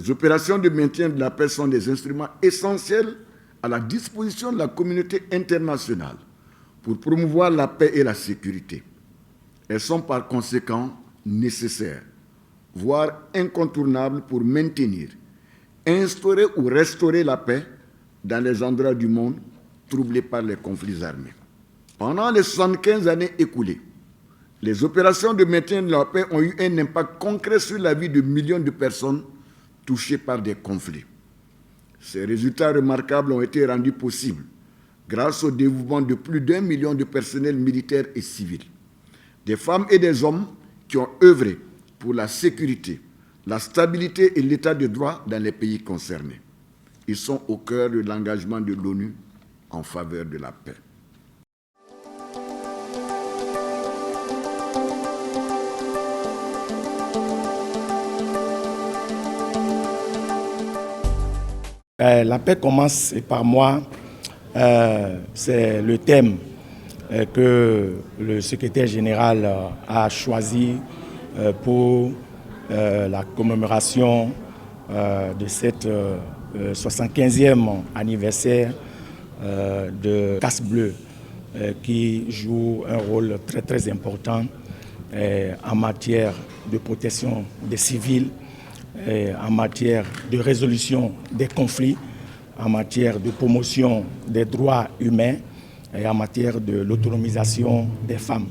Les opérations de maintien de la paix sont des instruments essentiels à la disposition de la communauté internationale pour promouvoir la paix et la sécurité. Elles sont par conséquent nécessaires, voire incontournables pour maintenir, instaurer ou restaurer la paix dans les endroits du monde troublés par les conflits armés. Pendant les 75 années écoulées, les opérations de maintien de la paix ont eu un impact concret sur la vie de millions de personnes touchées par des conflits. Ces résultats remarquables ont été rendus possibles grâce au dévouement de plus d'1 million de personnels militaires et civils, des femmes et des hommes qui ont œuvré pour la sécurité, la stabilité et l'état de droit dans les pays concernés. Ils sont au cœur de l'engagement de l'ONU en faveur de la paix. La paix commence par moi. C'est le thème que le secrétaire général a choisi pour la commémoration de cette 75e anniversaire de Casque Bleu, qui joue un rôle très très important en matière de protection des civils, en matière de résolution des conflits, en matière de promotion des droits humains et en matière de l'autonomisation des femmes.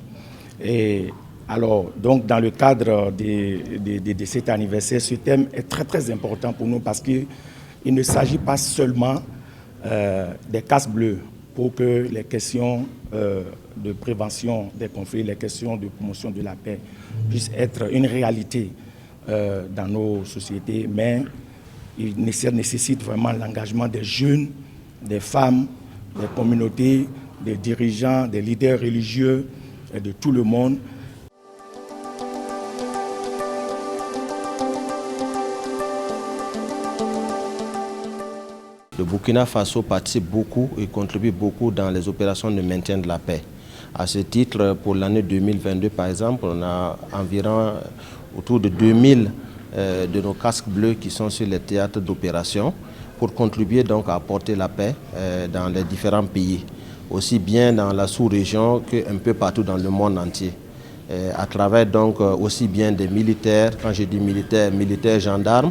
Et alors, donc, dans le cadre de cet anniversaire, ce thème est très très important pour nous parce qu'il ne s'agit pas seulement des casques bleus pour que les questions de prévention des conflits, les questions de promotion de la paix puissent être une réalité dans nos sociétés, mais il nécessite vraiment l'engagement des jeunes, des femmes, des communautés, des dirigeants, des leaders religieux et de tout le monde. Le Burkina Faso participe beaucoup et contribue beaucoup dans les opérations de maintien de la paix. À ce titre, pour l'année 2022, par exemple, on a environ autour de 2000 de nos casques bleus qui sont sur les théâtres d'opération pour contribuer donc à apporter la paix dans les différents pays, aussi bien dans la sous-région qu'un peu partout dans le monde entier. À travers donc aussi bien des militaires, quand je dis militaires, militaires gendarmes,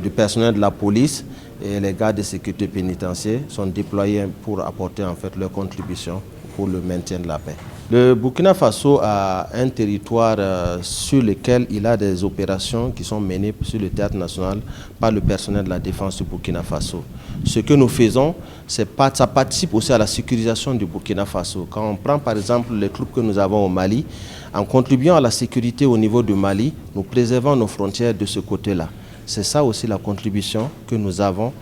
du personnel de la police et les gardes de sécurité pénitentiaire sont déployés pour apporter en fait leur contribution pour le maintien de la paix. Le Burkina Faso a un territoire sur lequel il a des opérations qui sont menées sur le théâtre national par le personnel de la défense du Burkina Faso. Ce que nous faisons, ça participe aussi à la sécurisation du Burkina Faso. Quand on prend par exemple les troupes que nous avons au Mali, en contribuant à la sécurité au niveau du Mali, nous préservons nos frontières de ce côté-là. C'est ça aussi la contribution que nous avons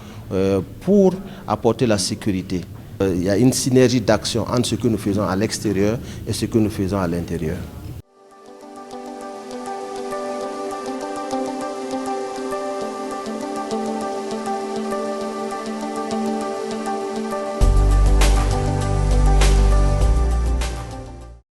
pour apporter la sécurité. Il y a une synergie d'action entre ce que nous faisons à l'extérieur et ce que nous faisons à l'intérieur.